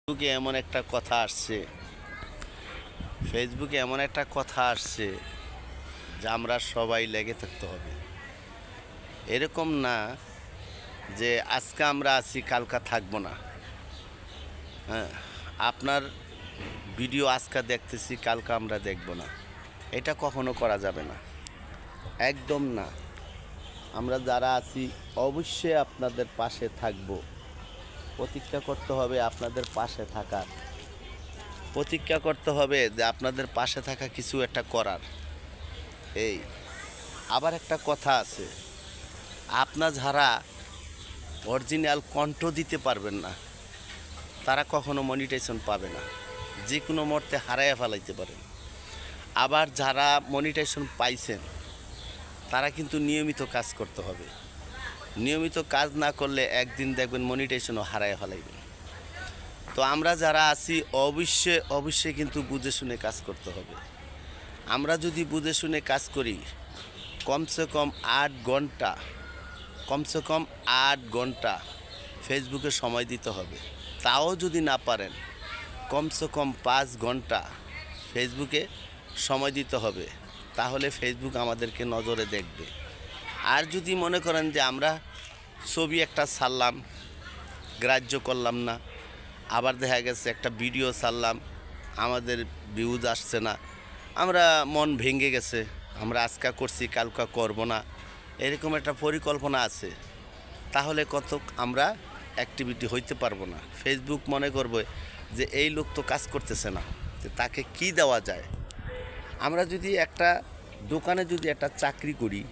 ফেসবুকে এমন একটা কথা আসছে যে আমরা সবাই লেগে থাকতে হবে। এরকম না যে আজকে আমরা আছি কালকা থাকবো না। হ্যাঁ, আপনার ভিডিও আজকে দেখতেছি কালকা আমরা দেখব না, এটা কখনো করা যাবে না, একদম না। আমরা যারা আছি অবশ্যই আপনাদের পাশে থাকব। প্রতিজ্ঞা করতে হবে আপনাদের পাশে থাকার, প্রতিজ্ঞা করতে হবে যে আপনাদের পাশে থাকা কিছু একটা করার। এই আবার একটা কথা আছে, আপনার যারা অরিজিনাল কণ্ঠ দিতে পারবেন না তারা কখনো মনিটাইজেশন পাবে না, যে কোনো মুহূর্তে হারাইয়া ফেলাইতে পারেন। আবার যারা মনিটাইজেশন পাইছেন তারা কিন্তু নিয়মিত কাজ করতে হবে। নিয়মিত কাজ না করলে একদিন দেখবেন মনিটাইজেশনও হারাইয়া ফেলাইবেন। তো আমরা যারা আছি অবশ্যই কিন্তু বুঝে শুনে কাজ করতে হবে। আমরা যদি বুঝে শুনে কাজ করি কমসে কম 8 ঘন্টা ফেসবুকে সময় দিতে হবে। তাও যদি না পারেন কমসে কম 5 ঘন্টা ফেসবুকে সময় দিতে হবে, তাহলে ফেসবুক আমাদেরকে নজরে দেখবে। আর যদি মনে করেন যে আমরা ছবি একটা ছাড়লাম, গ্রাহ্য করলাম না, আবার দেখা গেছে একটা ভিডিও ছাড়লাম, আমাদের ভিউজ আসছে না, আমরা মন ভেঙে গেছে, আমরা আজকা করছি কালকা করব না, এরকম একটা পরিকল্পনা আছে, তাহলে কত আমরা অ্যাক্টিভিটি হইতে পারবো না। ফেসবুক মনে করবে যে এই লোক তো কাজ করতেছে না, যে তাকে কি দেওয়া যায়। আমরা যদি একটা দোকানে যদি একটা চাকরি করি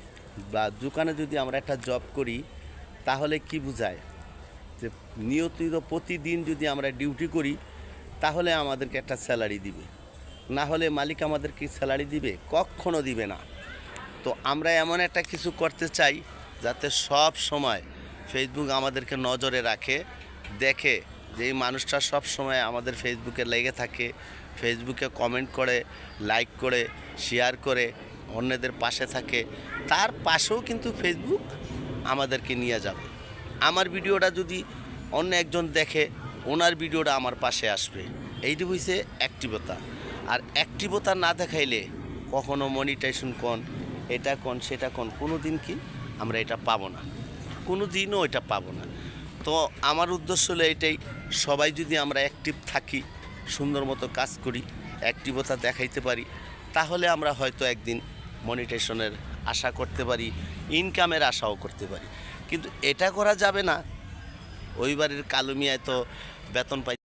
বা দোকানে যদি আমরা একটা জব করি, তাহলে কি বোঝায় যে নিয়মিত প্রতিদিন যদি আমরা ডিউটি করি তাহলে আমাদেরকে একটা স্যালারি দিবে, না হলে মালিক আমাদেরকে স্যালারি দিবে? কখনো দিবে না। তো আমরা এমন একটা কিছু করতে চাই যাতে সব সময় ফেসবুক আমাদেরকে নজরে রাখে, দেখে যে এই মানুষটা সব সময় আমাদের ফেসবুকে লেগে থাকে, ফেসবুকে কমেন্ট করে, লাইক করে, শেয়ার করে, অন্যদের পাশে থাকে। তার পাশেও কিন্তু ফেসবুক আমাদেরকে নিয়ে যাবে। আমার ভিডিওটা যদি অন্য একজন দেখে, ওনার ভিডিওটা আমার পাশে আসবে। এইটা হইছে অ্যাক্টিভতা। আর অ্যাক্টিভতা না দেখাইলে কখনো মনিটাইজেশন এটা সেটা কোনো দিন কি আমরা এটা পাবো না, কোনো দিনও এটা পাবো না। তো আমার উদ্দেশ্য হলো এটাই, সবাই যদি আমরা অ্যাক্টিভ থাকি, সুন্দর মতো কাজ করি, অ্যাক্টিভতা দেখাইতে পারি, তাহলে আমরা হয়তো একদিন মনিটাইজেশনের আশা করতে পারি, ইনকামের আশাও করতে পারি। কিন্তু এটা করা যাবে না ওই বাড়ির কালুমিয়ায় তো বেতন পাই।